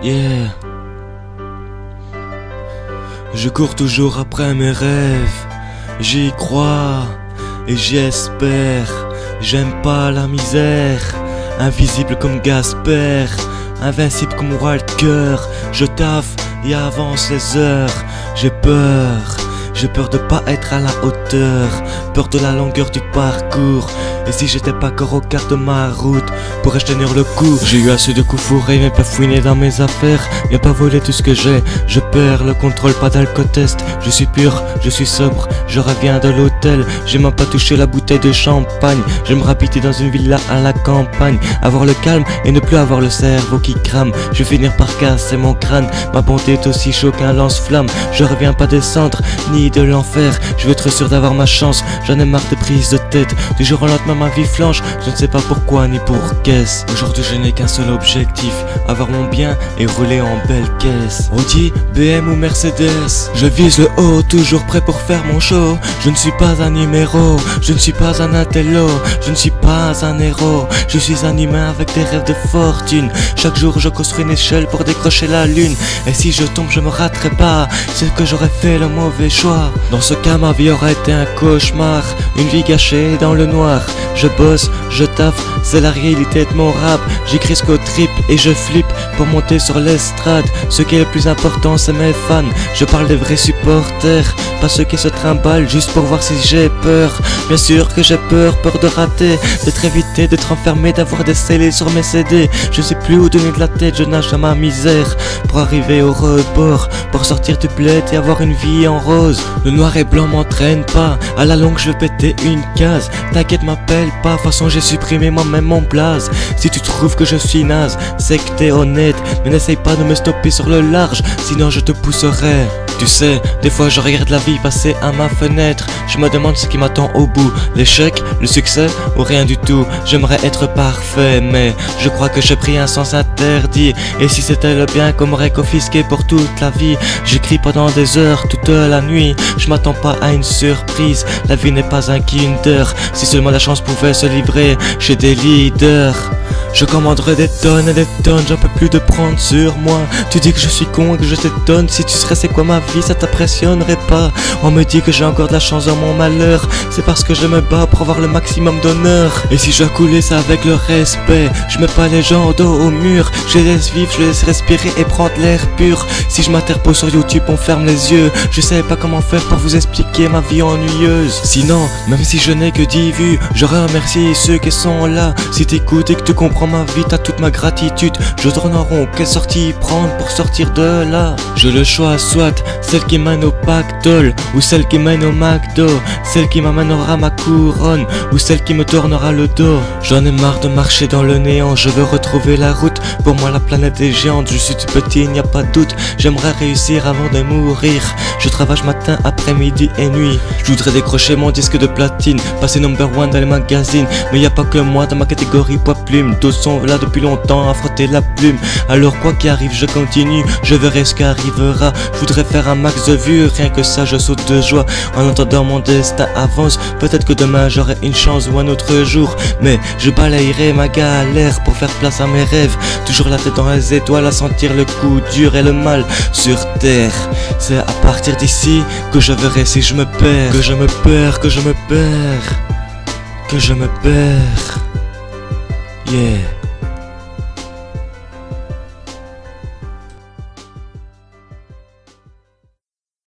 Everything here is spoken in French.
Yeah. Je cours toujours après mes rêves, j'y crois et j'y espère. J'aime pas la misère, invisible comme Gasper, invincible comme Walker. Je taffe et avance les heures. J'ai peur de pas être à la hauteur, peur de la longueur du parcours. Et si j'étais pas encore au quart de ma route, pourrais-je tenir le coup? J'ai eu assez de coups fourrés, mais pas fouiner dans mes affaires. Viens pas voler tout ce que j'ai, je perds le contrôle, pas d'alcotest. Je suis pur, je suis sobre, je reviens de l'hôtel. J'ai même pas touché la bouteille de champagne. J'aimerais habiter dans une villa à la campagne, avoir le calme et ne plus avoir le cerveau qui crame. Je vais finir par casser mon crâne, ma bonté est aussi chaud qu'un lance-flamme. Je reviens pas descendre, ni de l'enfer. Je veux être sûr d'avoir ma chance, j'en ai marre de prise de tête. Du jour au lendemain ma vie flanche, je ne sais pas pourquoi ni pour qu'est-ce. Aujourd'hui je n'ai qu'un seul objectif, avoir mon bien et rouler en belle caisse. Audi, BM ou Mercedes, je vise le haut, toujours prêt pour faire mon show. Je ne suis pas un numéro, je ne suis pas un intello, je ne suis pas un héros. Je suis un humain avec des rêves de fortune. Chaque jour je construis une échelle pour décrocher la lune. Et si je tombe je me raterai pas, c'est que j'aurais fait le mauvais choix. Dans ce cas ma vie aurait été un cauchemar, une vie gâchée dans le noir. Je bosse, je taffe, c'est la réalité de mon rap. J'écris ce qu'au trip et je flippe pour monter sur l'estrade. Ce qui est le plus important c'est mes fans. Je parle des vrais supporters, pas ceux qui se trimballent juste pour voir si j'ai peur. Bien sûr que j'ai peur de rater, d'être évité, d'être enfermé, d'avoir des scellés sur mes CD. Je sais plus où donner de la tête, je nage dans ma misère pour arriver au rebord, pour sortir du bled et avoir une vie en rose. Le noir et blanc m'entraîne pas, à la longue je vais péter une case. T'inquiète m'appelle pas, de toute façon j'ai supprimé moi-même mon blaze. Si tu trouves que je suis naze, c'est que t'es honnête, mais n'essaye pas de me stopper sur le large, sinon je te pousserai. Tu sais, des fois je regarde la vie passer à ma fenêtre. Je me demande ce qui m'attend au bout, l'échec, le succès ou rien du tout. J'aimerais être parfait, mais je crois que j'ai pris un sens interdit. Et si c'était le bien qu'on m'aurait confisqué pour toute la vie. J'écris pendant des heures, toute la nuit. Je m'attends pas à une surprise, la vie n'est pas un Kinder. Si seulement la chance pouvait se livrer chez des leaders. Je commanderais des tonnes et des tonnes, j'en peux plus de prendre sur moi. Tu dis que je suis con et que je t'étonne, si tu serais c'est quoi ma vie, ça t'impressionnerait pas. On me dit que j'ai encore de la chance dans mon malheur, c'est parce que je me bats pour avoir le maximum d'honneur. Et si je dois couler ça avec le respect, je mets pas les gens dos au mur. Je les laisse vivre, je les laisse respirer et prendre l'air pur. Si je m'interpose sur YouTube on ferme les yeux, je savais pas comment faire pour vous expliquer ma vie ennuyeuse. Sinon, même si je n'ai que 10 vues, je remercie ceux qui sont là. Si t'écoutes et que tu comprends ma vie, t'as toute ma gratitude. Je tourne en rond, quelle sortie prendre pour sortir de là? Je le choix, soit celle qui mène au pactole, ou celle qui mène au McDo, celle qui m'amènera ma couronne, ou celle qui me tournera le dos. J'en ai marre de marcher dans le néant, je veux retrouver la route. Pour moi la planète est géante, je suis tout petit, il n'y a pas de doute. J'aimerais réussir avant de mourir. Je travaille matin, après-midi et nuit. Je voudrais décrocher mon disque de platine, passer number one dans les magazines. Mais y a pas que moi dans ma catégorie poids plume. D'autres sont là depuis longtemps à frotter la plume. Alors quoi qu'il arrive je continue, je verrai ce qui arrivera. Je voudrais faire un max de vues, rien que ça je saute de joie. En entendant mon destin avance, peut-être que demain j'aurai une chance ou un autre jour. Mais je balayerai ma galère pour faire place à mes rêves. Toujours la tête dans les étoiles, à sentir le coup dur et le mal sur terre. C'est à partir d'ici que je verrai si je me perds. Que je me perds, que je me perds, que je me perds. Yeah.